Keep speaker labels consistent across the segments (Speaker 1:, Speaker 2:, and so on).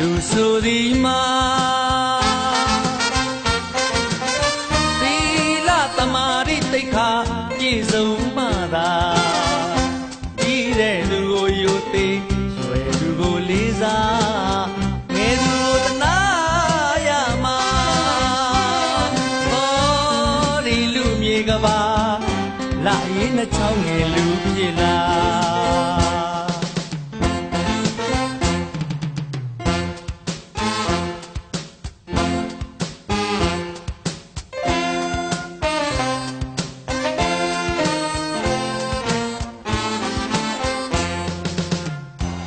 Speaker 1: လူဆိုသည်မှာသီလသမာဓိသိက္ခာပြည့်စုံမှသာကြီးတဲ့လူကိုယုံသေးရွယ်လူကိုလေးစားငယ်သူကိုသနာရမှာဟောဒီလူမြေကဘာလာရင်နှချောင်းငယ်လူဖြစ်လာ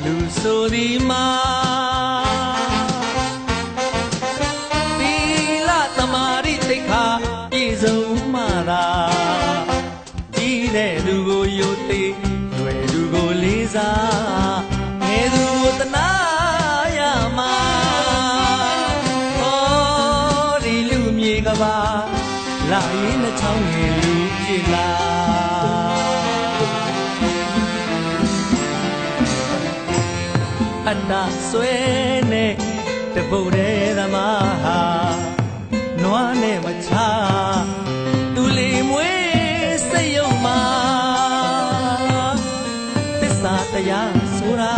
Speaker 1: လူဆိုသည်မှာသီလသမာဓိသိက္ခာပြည့်စုံမှသာကြီးတဲ့လူကိုယုံသေးရွယ်လူကိုလေးစားငယ်သူကိုသနာရမှာဟောဒီလူမြေကဘာလာရင်နှချောင်းငယ်လူဖြစ်လာအတ္တဆွဲနဲ့တပုတ်တဲ့သမားဟာနွားနဲ့မချသူလေးမွေးစိတ်ယုံမှာသစ္စာတရားဆိုတာ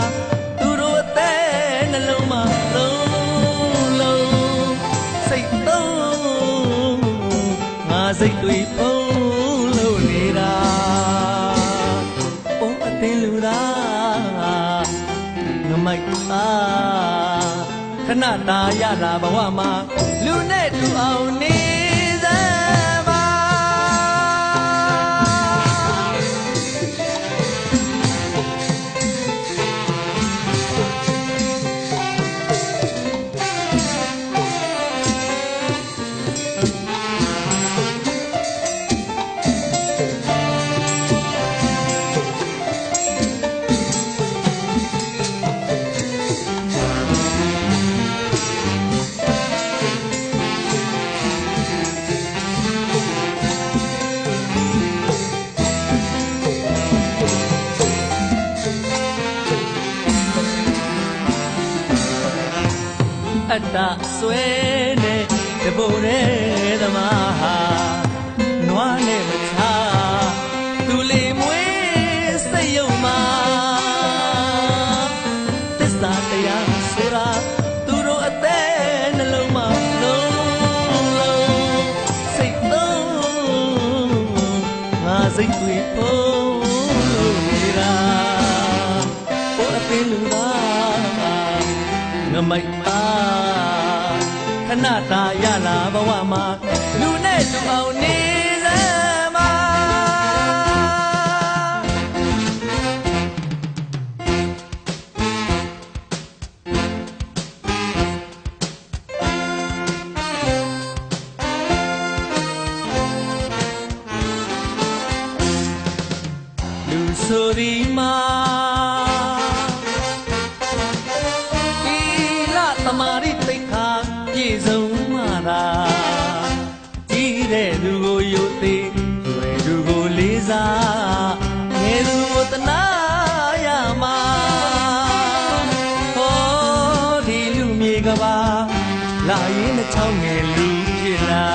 Speaker 1: သူတို့အသက်နှလုံးမှာလုံးလုံးစိတ်သုံးငါစိတ်တွေဖုံးလို့နေတာဘုံအသိလူသားမိုက်အားခဏတာရလာဘဝမှာလူနဲ့တူအောင်နေစမ်းပါအတ္တဆွဲနဲ့တပုတ်တဲ့သမားဟာနွားနဲ့မချသူလေးမွေးစိတ်ယုံမှာသစ္စာတရားဆိုတာသူတို့အသက်နှလုံးမှာလုံးလုံးစိတ်သုံးငါစိတ်တွေဖုံးလို့နေတာဘိုးအပင်လူသားငမိုက်ပါခဏတာရလာဘဝမှာလူနဲ့တူအောင်နေစမ်းပါလူဆိုသည်မှာသမာဓိသိက္ခာပြည့်စုံမှသာကြီးတဲ့လူကိုယုံသေးရွယ်လူကိုလေးစားငယ်သူကိုသနာရမှာဟောဒီလူမြေကဘာလာရင်နှချောင်းငယ်လူဖြစ်လာ